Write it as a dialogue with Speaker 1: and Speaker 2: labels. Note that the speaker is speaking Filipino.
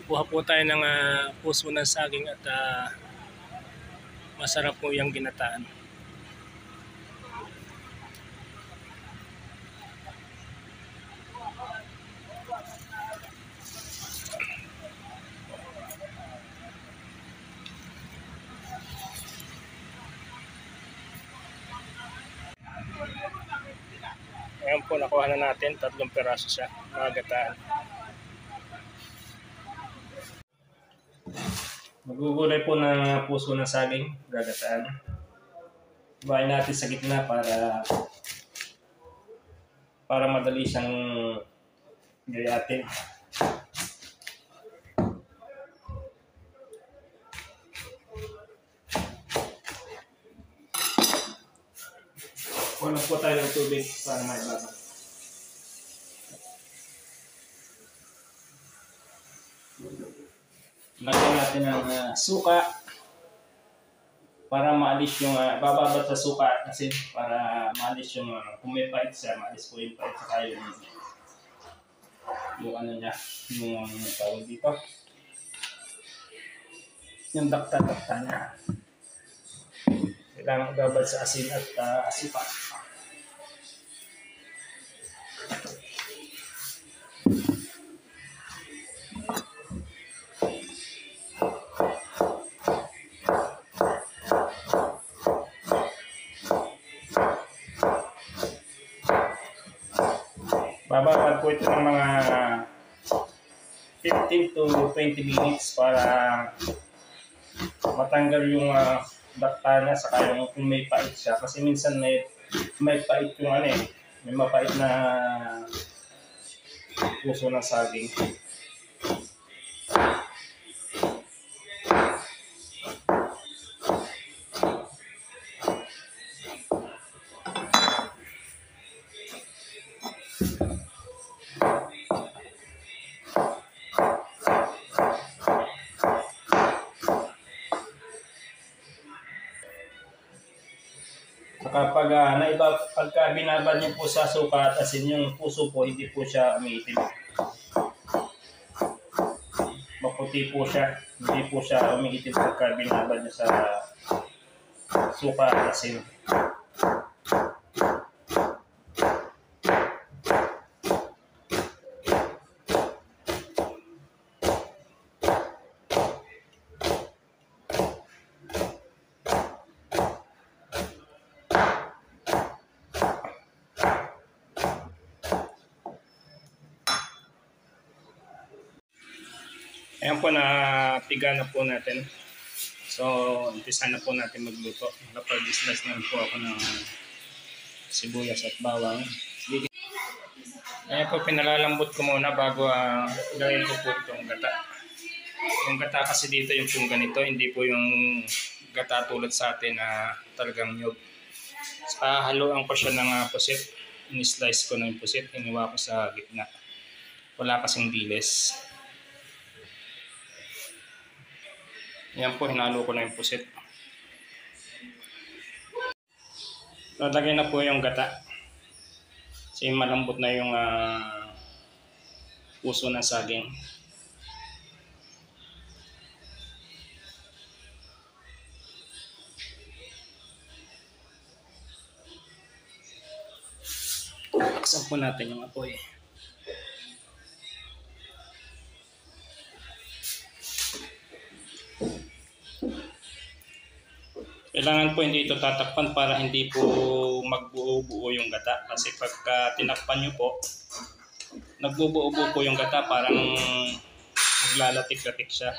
Speaker 1: Kuha po tayo ng puso ng saging at masarap po yung ginataan. Ayan po, nakuha na natin 3 piraso siya, mga gataan. Magugulay po na puso ng saging, gagataan. Ibahin natin sa gitna para madali siyang gayatin. Kuha po tayo ng tubig para maibaba. Lagyan natin ng suka para maalis yung bababat sa suka kasi para maalis yung kung may pait siya, maalis po yung pait sa kayo yung ano niya, yung tawag dito, yung dakta-dakta niya. Kailangan babad sa asin at asipa. Bababad po ito ng mga 15 to 20 minutes para matanggal yung dakta niya sa kayong kung may pait siya. Kasi minsan may pait yung may mapait na puso ng saging. Kapag pagka binabad niyo po sa suka at asin, yung puso po hindi po siya umiitim. Maputi po siya, hindi po siya umiitim pagka binabad niyo sa suka at asin. Ayan po, napiga na po natin. So, umpisa na po natin magluto. Nakapag-slice na po ako ng sibuyas at bawang. Ayan po, pinalalambot ko muna bago gawin ko po itong gata. Yung gata kasi dito yung pong ganito, hindi po yung gata tulad sa atin na talagang nyug. So, haluan ko siya ng pusit. In-slice ko ng pusit, hiniwa ko sa gitna. Wala kasing diles. Yan po, hinalo ko na yung pusit. Lalagay na po yung gata. Kasi malambot na yung puso ng saging. Taksan po natin yung apoy. Kailangan po hindi ito tatakpan para hindi po magbuo-buo yung gata. Kasi pagka tinakpan nyo po, nagbubuo-buo po yung gata, parang maglalatik-latik siya.